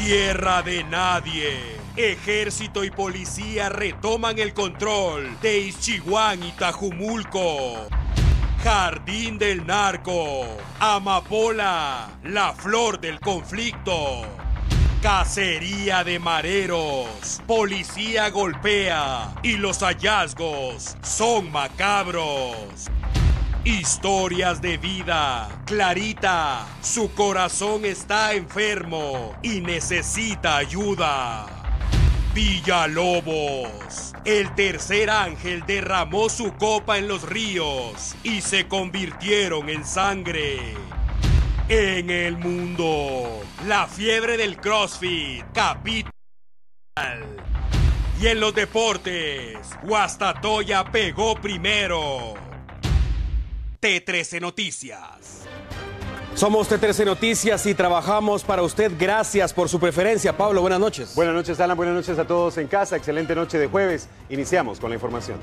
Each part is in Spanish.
Tierra de nadie. Ejército y policía retoman el control de Ixchihuán y Tajumulco. Jardín del narco. Amapola, la flor del conflicto. Cacería de mareros. Policía golpea y los hallazgos son macabros. Historias de vida. Clarita, su corazón está enfermo y necesita ayuda. Villalobos, el tercer ángel derramó su copa en los ríos y se convirtieron en sangre. En el mundo, la fiebre del CrossFit, capital. Y en los deportes, Guastatoya pegó primero. T13 Noticias. Somos T13 Noticias y trabajamos para usted. Gracias por su preferencia. Pablo, buenas noches. Buenas noches, Alan. Buenas noches a todos en casa. Excelente noche de jueves. Iniciamos con la información.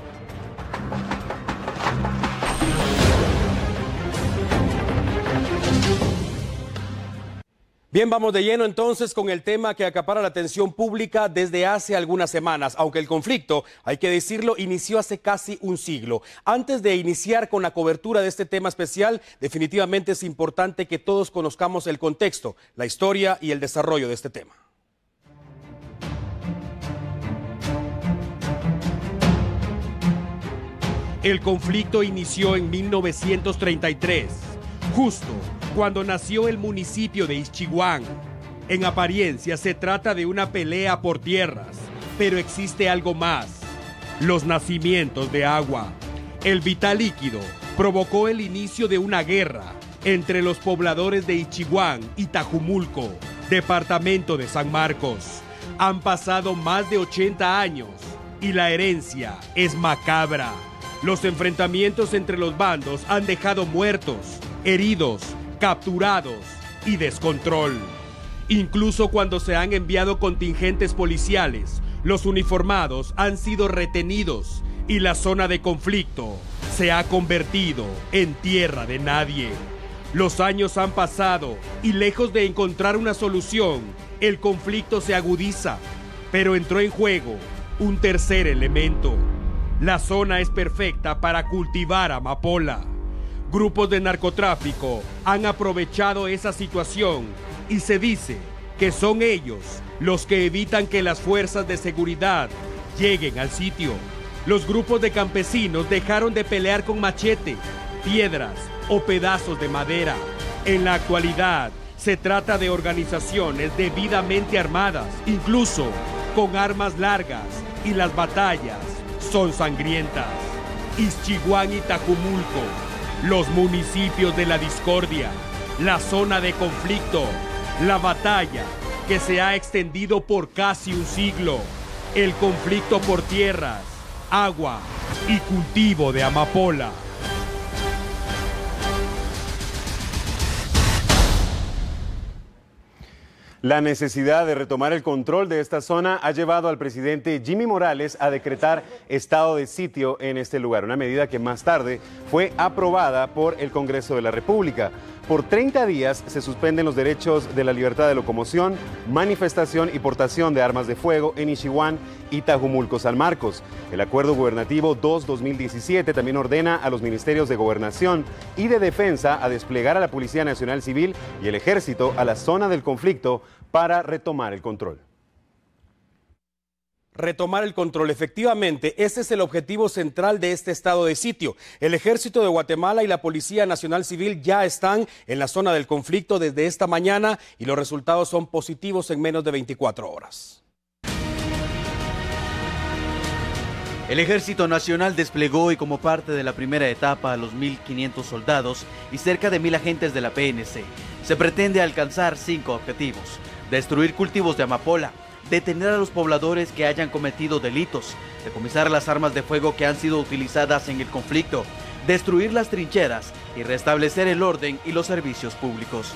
Bien, vamos de lleno entonces con el tema que acapara la atención pública desde hace algunas semanas, aunque el conflicto, hay que decirlo, inició hace casi un siglo. Antes de iniciar con la cobertura de este tema especial, definitivamente es importante que todos conozcamos el contexto, la historia y el desarrollo de este tema. El conflicto inició en 1933, justo cuando nació el municipio de Ixchihuán. En apariencia se trata de una pelea por tierras, pero existe algo más: los nacimientos de agua. El vital líquido provocó el inicio de una guerra entre los pobladores de Ixchihuán y Tajumulco, departamento de San Marcos. Han pasado más de 80 años y la herencia es macabra. Los enfrentamientos entre los bandos han dejado muertos, heridos, capturados y descontrol. Incluso cuando se han enviado contingentes policiales, los uniformados han sido retenidos y la zona de conflicto se ha convertido en tierra de nadie. Los años han pasado y lejos de encontrar una solución, el conflicto se agudiza, pero entró en juego un tercer elemento. La zona es perfecta para cultivar amapola. Grupos de narcotráfico han aprovechado esa situación y se dice que son ellos los que evitan que las fuerzas de seguridad lleguen al sitio. Los grupos de campesinos dejaron de pelear con machete, piedras o pedazos de madera. En la actualidad se trata de organizaciones debidamente armadas, incluso con armas largas, y las batallas son sangrientas. Ixchihuán y Tajumulco, los municipios de la discordia, la zona de conflicto, la batalla que se ha extendido por casi un siglo, el conflicto por tierras, agua y cultivo de amapola. La necesidad de retomar el control de esta zona ha llevado al presidente Jimmy Morales a decretar estado de sitio en este lugar, una medida que más tarde fue aprobada por el Congreso de la República. Por 30 días se suspenden los derechos de la libertad de locomoción, manifestación y portación de armas de fuego en Ixchihuán y Tajumulco, San Marcos. El Acuerdo Gubernativo 2-2017 también ordena a los ministerios de Gobernación y de Defensa a desplegar a la Policía Nacional Civil y el Ejército a la zona del conflicto para retomar el control. Retomar el control. Efectivamente, ese es el objetivo central de este estado de sitio. El Ejército de Guatemala y la Policía Nacional Civil ya están en la zona del conflicto desde esta mañana y los resultados son positivos en menos de 24 horas. El Ejército Nacional desplegó hoy como parte de la primera etapa a los 1.500 soldados y cerca de 1.000 agentes de la PNC. Se pretende alcanzar 5 objetivos: destruir cultivos de amapola, detener a los pobladores que hayan cometido delitos, decomisar las armas de fuego que han sido utilizadas en el conflicto, destruir las trincheras y restablecer el orden y los servicios públicos.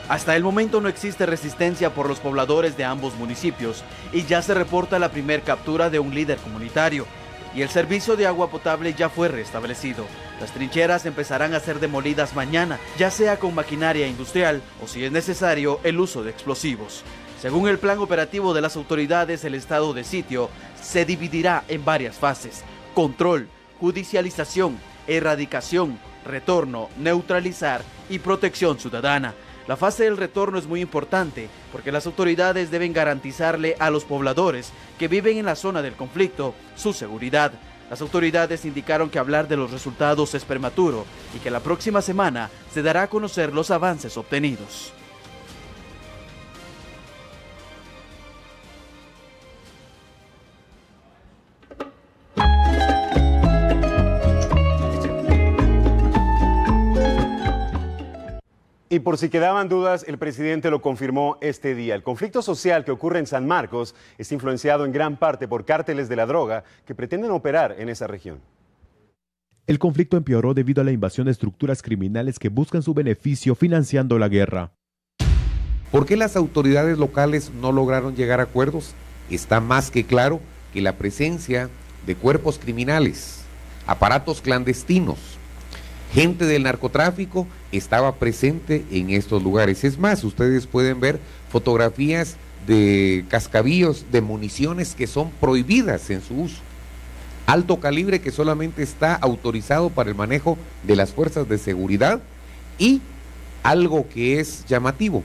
Hasta el momento no existe resistencia por los pobladores de ambos municipios y ya se reporta la primera captura de un líder comunitario. Y el servicio de agua potable ya fue restablecido. Las trincheras empezarán a ser demolidas mañana, ya sea con maquinaria industrial o, si es necesario, el uso de explosivos. Según el plan operativo de las autoridades, el estado de sitio se dividirá en varias fases: control, judicialización, erradicación, retorno, neutralizar y protección ciudadana. La fase del retorno es muy importante porque las autoridades deben garantizarle a los pobladores que viven en la zona del conflicto su seguridad. Las autoridades indicaron que hablar de los resultados es prematuro y que la próxima semana se dará a conocer los avances obtenidos. Y por si quedaban dudas, el presidente lo confirmó este día. El conflicto social que ocurre en San Marcos está influenciado en gran parte por cárteles de la droga que pretenden operar en esa región. El conflicto empeoró debido a la invasión de estructuras criminales que buscan su beneficio financiando la guerra. ¿Por qué las autoridades locales no lograron llegar a acuerdos? Está más que claro que la presencia de cuerpos criminales, aparatos clandestinos, gente del narcotráfico estaba presente en estos lugares. Es más, ustedes pueden ver fotografías de cascabillos, de municiones que son prohibidas en su uso. Alto calibre que solamente está autorizado para el manejo de las fuerzas de seguridad, y algo que es llamativo,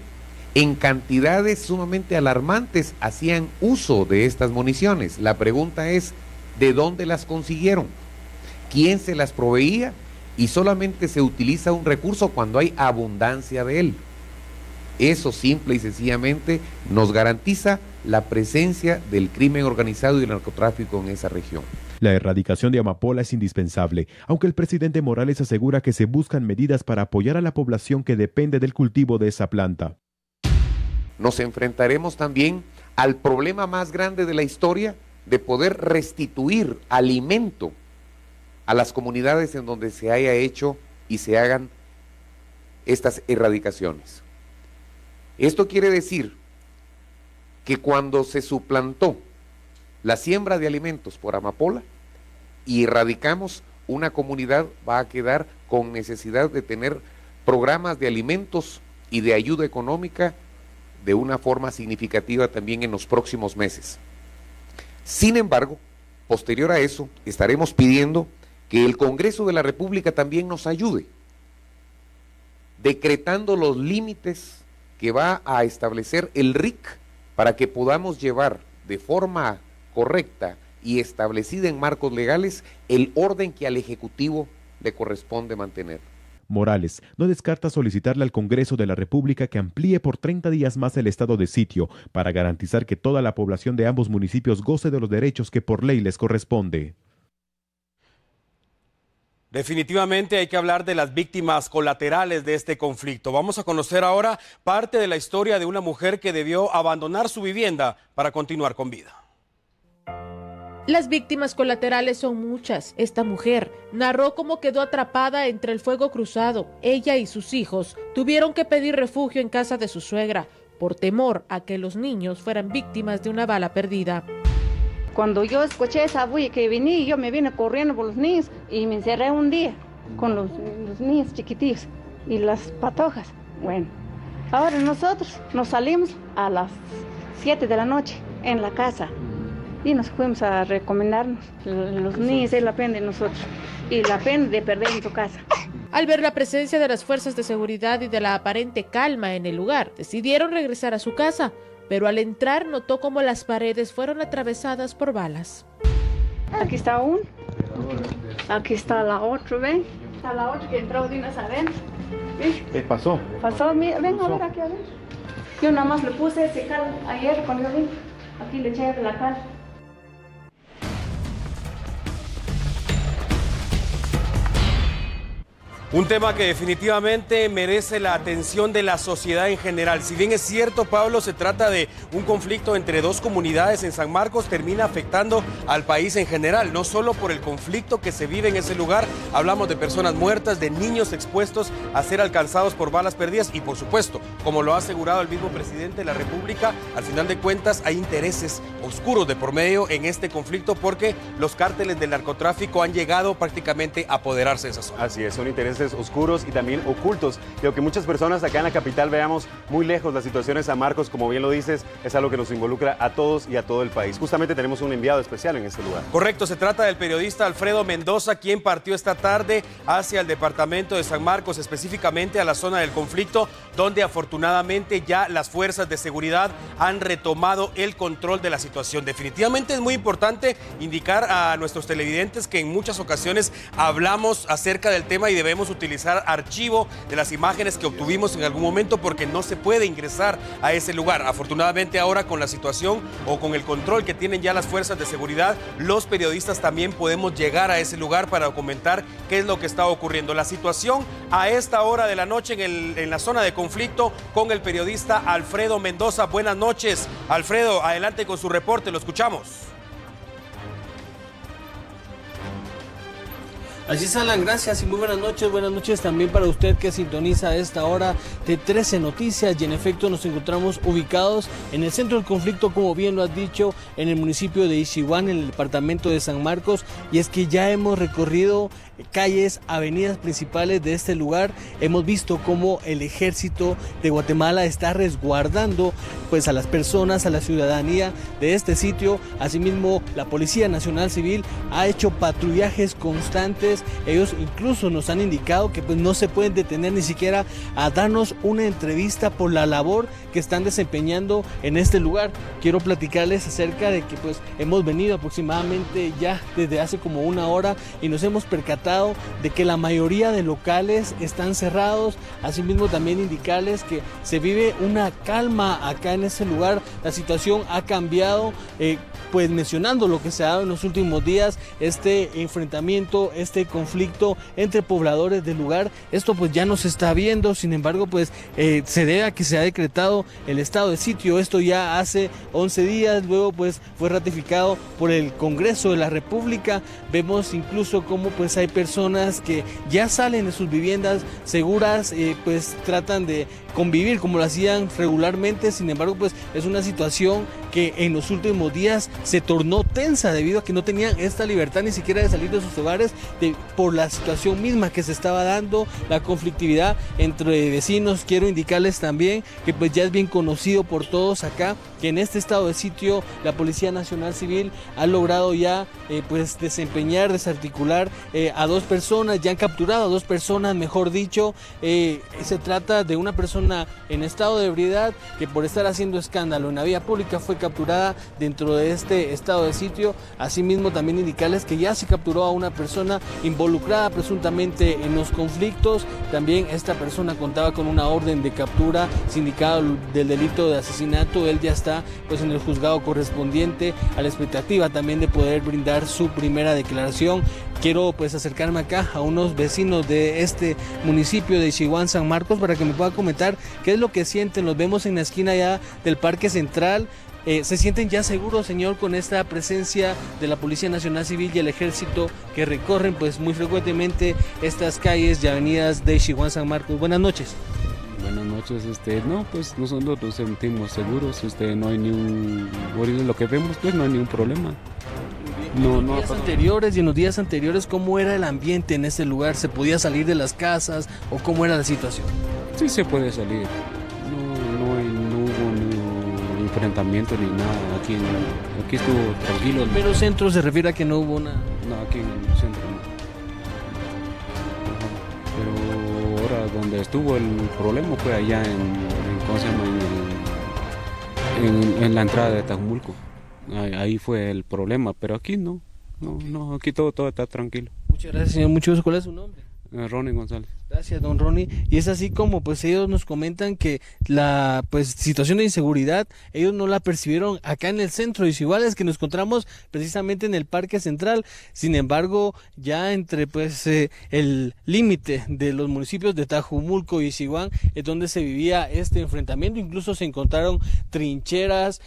en cantidades sumamente alarmantes hacían uso de estas municiones. La pregunta es, ¿de dónde las consiguieron? ¿Quién se las proveía? Y solamente se utiliza un recurso cuando hay abundancia de él. Eso simple y sencillamente nos garantiza la presencia del crimen organizado y el narcotráfico en esa región. La erradicación de amapola es indispensable, aunque el presidente Morales asegura que se buscan medidas para apoyar a la población que depende del cultivo de esa planta. Nos enfrentaremos también al problema más grande de la historia de poder restituir alimento a las comunidades en donde se haya hecho y se hagan estas erradicaciones. Esto quiere decir que cuando se suplantó la siembra de alimentos por amapola y erradicamos, una comunidad va a quedar con necesidad de tener programas de alimentos y de ayuda económica de una forma significativa también en los próximos meses. Sin embargo, posterior a eso, estaremos pidiendo que el Congreso de la República también nos ayude, decretando los límites que va a establecer el RIC para que podamos llevar de forma correcta y establecida en marcos legales el orden que al Ejecutivo le corresponde mantener. Morales no descarta solicitarle al Congreso de la República que amplíe por 30 días más el estado de sitio para garantizar que toda la población de ambos municipios goce de los derechos que por ley les corresponde. Definitivamente hay que hablar de las víctimas colaterales de este conflicto. Vamos a conocer ahora parte de la historia de una mujer que debió abandonar su vivienda para continuar con vida. Las víctimas colaterales son muchas. Esta mujer narró cómo quedó atrapada entre el fuego cruzado. Ella y sus hijos tuvieron que pedir refugio en casa de su suegra por temor a que los niños fueran víctimas de una bala perdida. Cuando yo escuché esa bulla que venía, yo me vine corriendo por los niños y me encerré un día con los niños chiquitillos y las patojas. Bueno, ahora nosotros nos salimos a las 7 de la noche en la casa y nos fuimos a recomendarnos. Los niños es la pena de nosotros y la pena de perder en su casa. Al ver la presencia de las fuerzas de seguridad y de la aparente calma en el lugar, decidieron regresar a su casa. Pero al entrar notó cómo las paredes fueron atravesadas por balas. Aquí está uno, aquí está la otra, ven. Está la otra que entró de unas adentro. ¿Qué pasó? Pasó, mira, ven a ver aquí adentro. Yo nada más le puse ese cal ayer cuando yo vine. Aquí le eché la cal. Un tema que definitivamente merece la atención de la sociedad en general. Si bien es cierto, Pablo, se trata de un conflicto entre dos comunidades en San Marcos, termina afectando al país en general, no solo por el conflicto que se vive en ese lugar. Hablamos de personas muertas, de niños expuestos a ser alcanzados por balas perdidas y, por supuesto, como lo ha asegurado el mismo presidente de la República, al final de cuentas hay intereses oscuros de por medio en este conflicto porque los cárteles del narcotráfico han llegado prácticamente a apoderarse de esa zona. Así es, son intereses lugares oscuros y también ocultos. Y aunque muchas personas acá en la capital veamos muy lejos las situaciones San Marcos, como bien lo dices, es algo que nos involucra a todos y a todo el país. Justamente tenemos un enviado especial en este lugar. Correcto, se trata del periodista Alfredo Mendoza, quien partió esta tarde hacia el departamento de San Marcos, específicamente a la zona del conflicto, donde afortunadamente ya las fuerzas de seguridad han retomado el control de la situación. Definitivamente es muy importante indicar a nuestros televidentes que en muchas ocasiones hablamos acerca del tema y debemos utilizar archivo de las imágenes que obtuvimos en algún momento, porque no se puede ingresar a ese lugar. Afortunadamente ahora, con la situación o con el control que tienen ya las fuerzas de seguridad, los periodistas también podemos llegar a ese lugar para comentar qué es lo que está ocurriendo. La situación a esta hora de la noche en la zona de conflicto con el periodista Alfredo Mendoza. Buenas noches, Alfredo, adelante con su reporte, lo escuchamos. Así es, Alan, gracias y muy buenas noches también para usted que sintoniza a esta hora de 13 Noticias. Y en efecto nos encontramos ubicados en el centro del conflicto, como bien lo has dicho, en el municipio de Ixihuán, en el departamento de San Marcos, y es que ya hemos recorrido calles, avenidas principales de este lugar. Hemos visto cómo el ejército de Guatemala está resguardando pues a las personas, a la ciudadanía de este sitio. Asimismo, la Policía Nacional Civil ha hecho patrullajes constantes. Ellos incluso nos han indicado que pues no se pueden detener ni siquiera a darnos una entrevista por la labor que están desempeñando en este lugar. Quiero platicarles acerca de que pues hemos venido aproximadamente ya desde hace como una hora y nos hemos percatado de que la mayoría de locales están cerrados. Asimismo, también indicarles que se vive una calma acá en este lugar. La situación ha cambiado, pues mencionando lo que se ha dado en los últimos días, este enfrentamiento, este conflicto entre pobladores del lugar. Esto pues ya no se está viendo, sin embargo pues se debe a que se ha decretado el estado de sitio. Esto ya hace 11 días, luego pues fue ratificado por el Congreso de la República. Vemos incluso cómo pues hay personas que ya salen de sus viviendas seguras, pues tratan de convivir como lo hacían regularmente. Sin embargo pues es una situación que en los últimos días se tornó tensa debido a que no tenían esta libertad ni siquiera de salir de sus hogares por la situación misma que se estaba dando, la conflictividad entre vecinos. Quiero indicarles también que pues ya es bien conocido por todos acá que en este estado de sitio la Policía Nacional Civil ha logrado ya pues desarticular a 2 personas, ya han capturado a 2 personas, mejor dicho. Se trata de una persona en estado de ebriedad que por estar haciendo escándalo en la vía pública fue capturada dentro de este estado de sitio. Asimismo, también indicarles que ya se capturó a una persona involucrada presuntamente en los conflictos. También esta persona contaba con una orden de captura sindicado del delito de asesinato. Él ya está pues en el juzgado correspondiente, a la expectativa también de poder brindar su primera declaración. Quiero pues acercarme acá a unos vecinos de este municipio de Ixihuán, San Marcos, para que me pueda comentar qué es lo que sienten. Los vemos en la esquina ya del Parque Central. ¿Se sienten ya seguros, señor, con esta presencia de la Policía Nacional Civil y el Ejército que recorren pues muy frecuentemente estas calles y avenidas de Ixihuán, San Marcos? Buenas noches. Buenas noches, no, pues nosotros nos sentimos seguros, no hay lo que vemos, pues no hay ningún problema. En los días anteriores, ¿cómo era el ambiente en ese lugar? ¿Se podía salir de las casas o cómo era la situación? Sí se puede salir, no hubo ni enfrentamiento ni nada, aquí estuvo tranquilo. ¿En el centro se refiere a que no hubo nada? No, aquí en el centro no. Pero ahora donde estuvo el problema fue allá en la entrada de Tajumulco. Ahí fue el problema, pero aquí no, aquí todo está tranquilo. Muchas gracias, señor. Mucho gusto. ¿Cuál es su nombre? Ronnie González. Gracias, don Ronnie. Y es así como pues ellos nos comentan que la pues situación de inseguridad ellos no la percibieron acá en el centro de Ixihuán, es que nos encontramos precisamente en el Parque Central. Sin embargo, ya entre pues el límite de los municipios de Tajumulco y Ixihuán es donde se vivía este enfrentamiento. Incluso se encontraron trincheras,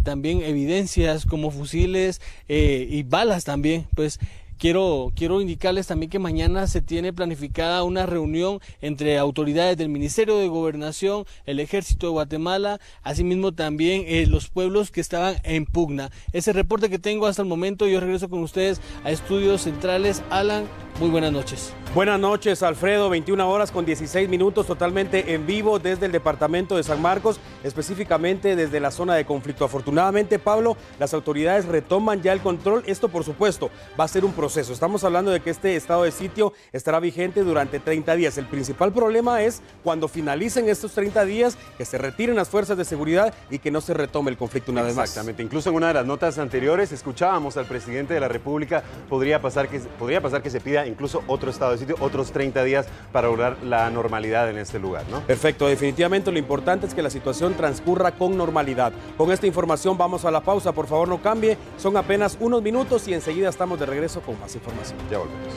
también evidencias como fusiles y balas también, pues quiero indicarles también que mañana se tiene planificada una reunión entre autoridades del Ministerio de Gobernación, el Ejército de Guatemala, asimismo también los pueblos que estaban en pugna. Ese reporte que tengo hasta el momento. Yo regreso con ustedes a Estudios Centrales. Alan, muy buenas noches. Buenas noches, Alfredo. 21:16, totalmente en vivo desde el departamento de San Marcos, específicamente desde la zona de conflicto. Afortunadamente, Pablo, las autoridades retoman ya el control. Esto, por supuesto, va a ser un proceso. Estamos hablando de que este estado de sitio estará vigente durante 30 días. El principal problema es cuando finalicen estos 30 días, que se retiren las fuerzas de seguridad y que no se retome el conflicto una vez más. Exactamente. Incluso en una de las notas anteriores escuchábamos al presidente de la República, podría pasar que se pida incluso otro estado de sitio, otros 30 días para lograr la normalidad en este lugar, ¿no? Perfecto, definitivamente lo importante es que la situación transcurra con normalidad. Con esta información vamos a la pausa, por favor no cambie, son apenas unos minutos y enseguida estamos de regreso con más información. Ya volvemos.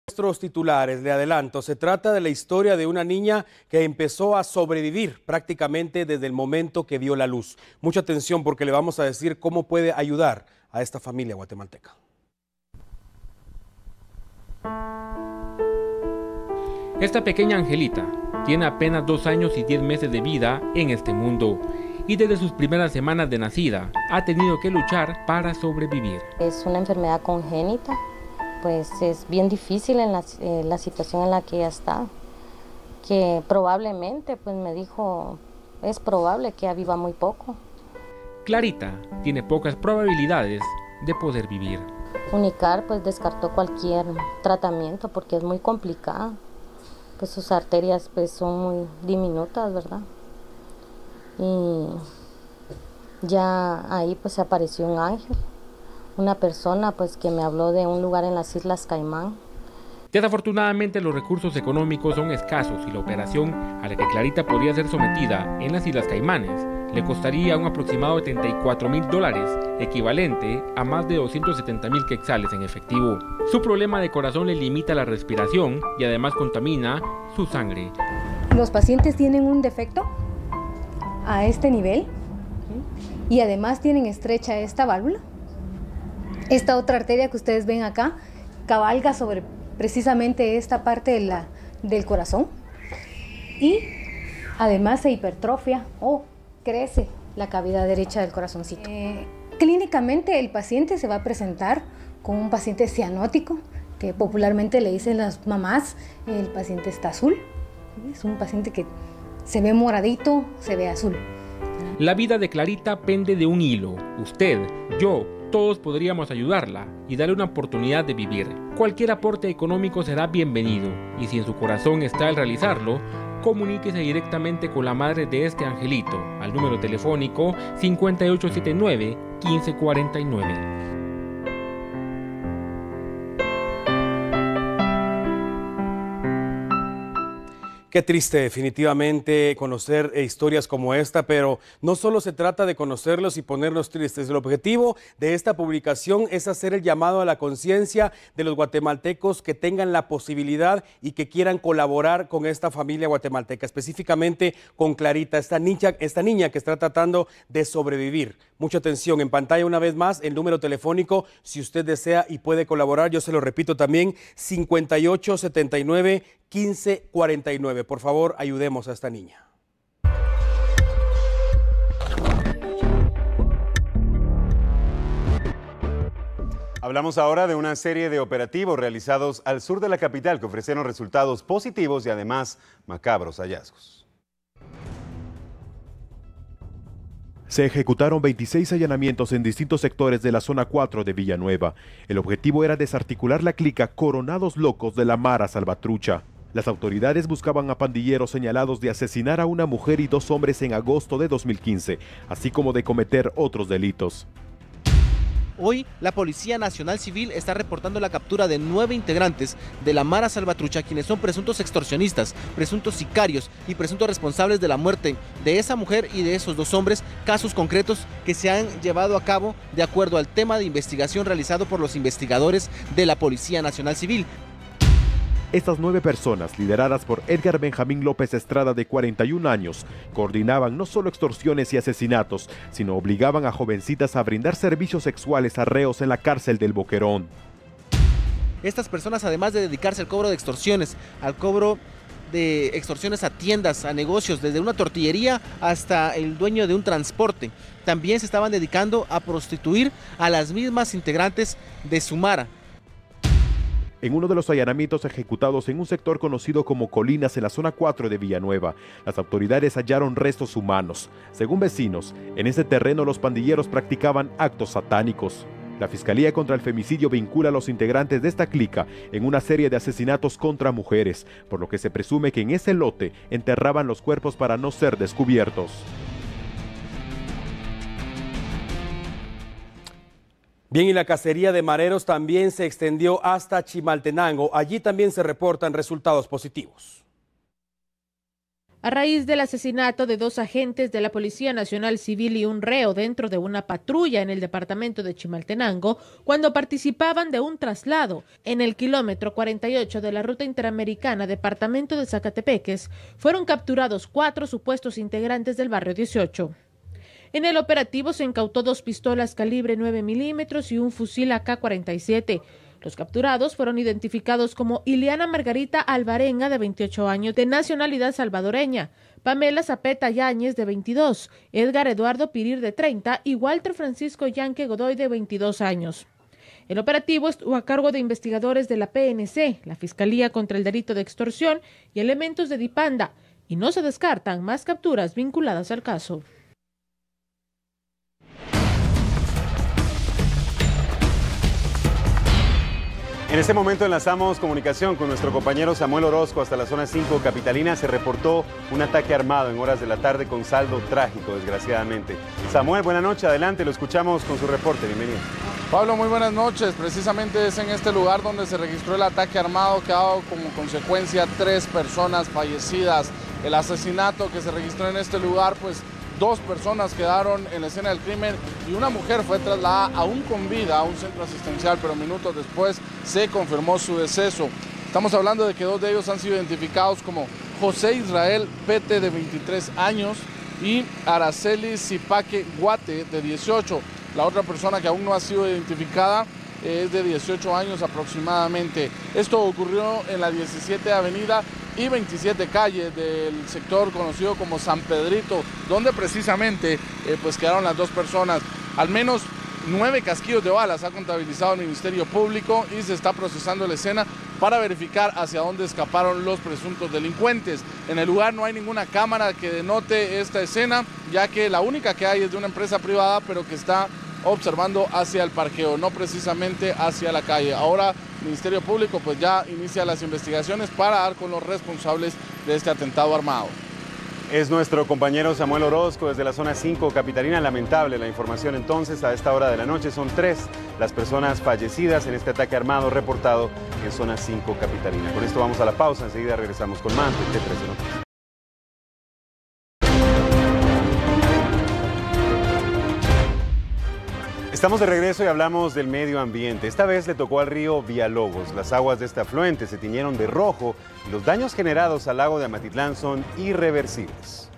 Nuestros titulares, le adelanto, se trata de la historia de una niña que empezó a sobrevivir prácticamente desde el momento que vio la luz. Mucha atención porque le vamos a decir cómo puede ayudar a esta familia guatemalteca. Esta pequeña Angelita tiene apenas 2 años y 10 meses de vida en este mundo y desde sus primeras semanas de nacida ha tenido que luchar para sobrevivir. Es una enfermedad congénita. Pues es bien difícil en la situación en la que ella está, que probablemente, pues me dijo, es probable que ella viva muy poco. Clarita tiene pocas probabilidades de poder vivir. Unicar pues descartó cualquier tratamiento porque es muy complicado, pues sus arterias pues son muy diminutas, ¿verdad? Y ya ahí pues apareció un ángel. Una persona pues que me habló de un lugar en las Islas Caimán. Desafortunadamente los recursos económicos son escasos y la operación a la que Clarita podría ser sometida en las Islas Caimanes le costaría un aproximado de $34,000, equivalente a más de 270,000 quetzales en efectivo. Su problema de corazón le limita la respiración y además contamina su sangre. Los pacientes tienen un defecto a este nivel y además tienen estrecha esta válvula. Esta otra arteria que ustedes ven acá cabalga sobre precisamente esta parte del corazón y además se hipertrofia o crece la cavidad derecha del corazoncito. Clínicamente el paciente se va a presentar con un paciente cianótico, que popularmente le dicen las mamás, el paciente está azul. Es un paciente que se ve moradito, se ve azul. La vida de Clarita pende de un hilo. Usted, yo, todos podríamos ayudarla y darle una oportunidad de vivir. Cualquier aporte económico será bienvenido y si en su corazón está el realizarlo, comuníquese directamente con la madre de este angelito al número telefónico 5879-1549. Qué triste definitivamente conocer historias como esta, pero no solo se trata de conocerlos y ponernos tristes. El objetivo de esta publicación es hacer el llamado a la conciencia de los guatemaltecos que tengan la posibilidad y que quieran colaborar con esta familia guatemalteca, específicamente con Clarita, esta niña que está tratando de sobrevivir. Mucha atención, en pantalla una vez más el número telefónico, si usted desea y puede colaborar, yo se lo repito también, 5879-1549. Por favor, ayudemos a esta niña. Hablamos ahora de una serie de operativos realizados al sur de la capital que ofrecieron resultados positivos y además macabros hallazgos. Se ejecutaron 26 allanamientos en distintos sectores de la zona 4 de Villanueva. El objetivo era desarticular la clica Coronados Locos de la Mara Salvatrucha. Las autoridades buscaban a pandilleros señalados de asesinar a una mujer y 2 hombres en agosto de 2015, así como de cometer otros delitos. Hoy, la Policía Nacional Civil está reportando la captura de 9 integrantes de la Mara Salvatrucha, quienes son presuntos extorsionistas, presuntos sicarios y presuntos responsables de la muerte de esa mujer y de esos 2 hombres, casos concretos que se han llevado a cabo de acuerdo al tema de investigación realizado por los investigadores de la Policía Nacional Civil. Estas 9 personas, lideradas por Edgar Benjamín López Estrada, de 41 años, coordinaban no solo extorsiones y asesinatos, sino obligaban a jovencitas a brindar servicios sexuales a reos en la cárcel del Boquerón. Estas personas, además de dedicarse al cobro de extorsiones, al cobro de extorsiones a tiendas, a negocios, desde una tortillería hasta el dueño de un transporte, también se estaban dedicando a prostituir a las mismas integrantes de Sumara. En uno de los allanamientos ejecutados en un sector conocido como Colinas, en la zona 4 de Villanueva, las autoridades hallaron restos humanos. Según vecinos, en ese terreno los pandilleros practicaban actos satánicos. La Fiscalía contra el Femicidio vincula a los integrantes de esta clica en una serie de asesinatos contra mujeres, por lo que se presume que en ese lote enterraban los cuerpos para no ser descubiertos. Bien, y la cacería de mareros también se extendió hasta Chimaltenango. Allí también se reportan resultados positivos. A raíz del asesinato de 2 agentes de la Policía Nacional Civil y un reo dentro de una patrulla en el departamento de Chimaltenango, cuando participaban de un traslado en el kilómetro 48 de la ruta interamericana departamento de Zacatepeques, fueron capturados 4 supuestos integrantes del barrio 18. En el operativo se incautó 2 pistolas calibre 9 milímetros y un fusil AK-47. Los capturados fueron identificados como Ileana Margarita Alvarenga, de 28 años, de nacionalidad salvadoreña, Pamela Zapeta Yáñez, de 22, Edgar Eduardo Pirir, de 30, y Walter Francisco Yanque Godoy, de 22 años. El operativo estuvo a cargo de investigadores de la PNC, la Fiscalía contra el Delito de Extorsión y elementos de Dipanda, y no se descartan más capturas vinculadas al caso. En este momento enlazamos comunicación con nuestro compañero Samuel Orozco hasta la zona 5 capitalina. Se reportó un ataque armado en horas de la tarde con saldo trágico, desgraciadamente. Samuel, buenas noches, adelante, lo escuchamos con su reporte, bienvenido. Pablo, muy buenas noches. Precisamente es en este lugar donde se registró el ataque armado que ha dado como consecuencia 3 personas fallecidas. El asesinato que se registró en este lugar, pues 2 personas quedaron en la escena del crimen y una mujer fue trasladada aún con vida a un centro asistencial, pero minutos después se confirmó su deceso. Estamos hablando de que 2 de ellos han sido identificados como José Israel Pete, de 23 años, y Araceli Zipaque Guate, de 18. La otra persona que aún no ha sido identificada es de 18 años aproximadamente. Esto ocurrió en la 17 Avenida y 27 Calle del sector conocido como San Pedrito, donde precisamente pues quedaron las 2 personas. Al menos 9 casquillos de balas ha contabilizado el Ministerio Público y se está procesando la escena para verificar hacia dónde escaparon los presuntos delincuentes. En el lugar no hay ninguna cámara que denote esta escena, ya que la única que hay es de una empresa privada, pero que está observando hacia el parqueo, no precisamente hacia la calle. Ahora el Ministerio Público pues ya inicia las investigaciones para dar con los responsables de este atentado armado. Es nuestro compañero Samuel Orozco desde la zona 5 capitalina. Lamentable la información entonces, a esta hora de la noche son 3 las personas fallecidas en este ataque armado reportado en zona 5 capitalina. Con esto vamos a la pausa, enseguida regresamos con más de T13 Noticias. Estamos de regreso y hablamos del medio ambiente. Esta vez le tocó al río Villalobos. Las aguas de este afluente se tiñeron de rojo y los daños generados al lago de Amatitlán son irreversibles.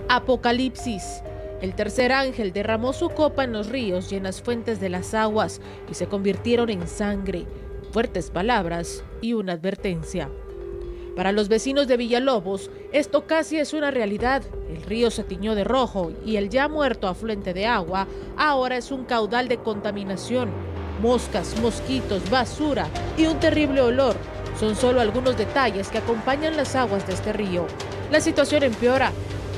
Apocalipsis. El tercer ángel derramó su copa en los ríos y en las fuentes de las aguas y se convirtieron en sangre. Fuertes palabras y una advertencia. Para los vecinos de Villalobos, esto casi es una realidad. El río se tiñó de rojo y el ya muerto afluente de agua ahora es un caudal de contaminación. Moscas, mosquitos, basura y un terrible olor son solo algunos detalles que acompañan las aguas de este río. La situación empeora.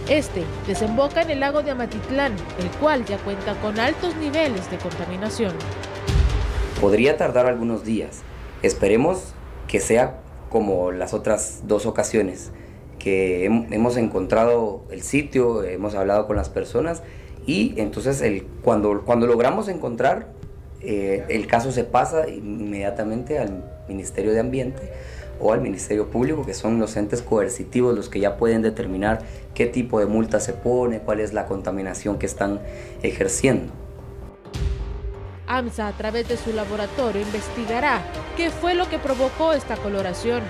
Este desemboca en el lago de Amatitlán, el cual ya cuenta con altos niveles de contaminación. Podría tardar algunos días. Esperemos que sea como las otras 2 ocasiones que hemos encontrado el sitio, hemos hablado con las personas y entonces cuando logramos encontrar, el caso se pasa inmediatamente al Ministerio de Ambiente o al Ministerio Público, que son los entes coercitivos los que ya pueden determinar qué tipo de multa se pone, cuál es la contaminación que están ejerciendo. AMSA, a través de su laboratorio, investigará qué fue lo que provocó esta coloración.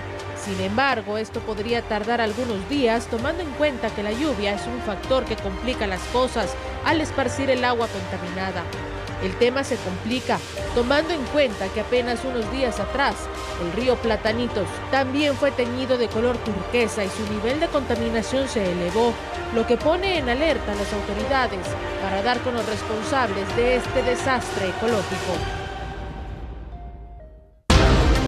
Sin embargo, esto podría tardar algunos días, tomando en cuenta que la lluvia es un factor que complica las cosas al esparcir el agua contaminada. El tema se complica, tomando en cuenta que apenas unos días atrás, el río Platanitos también fue teñido de color turquesa y su nivel de contaminación se elevó, lo que pone en alerta a las autoridades para dar con los responsables de este desastre ecológico.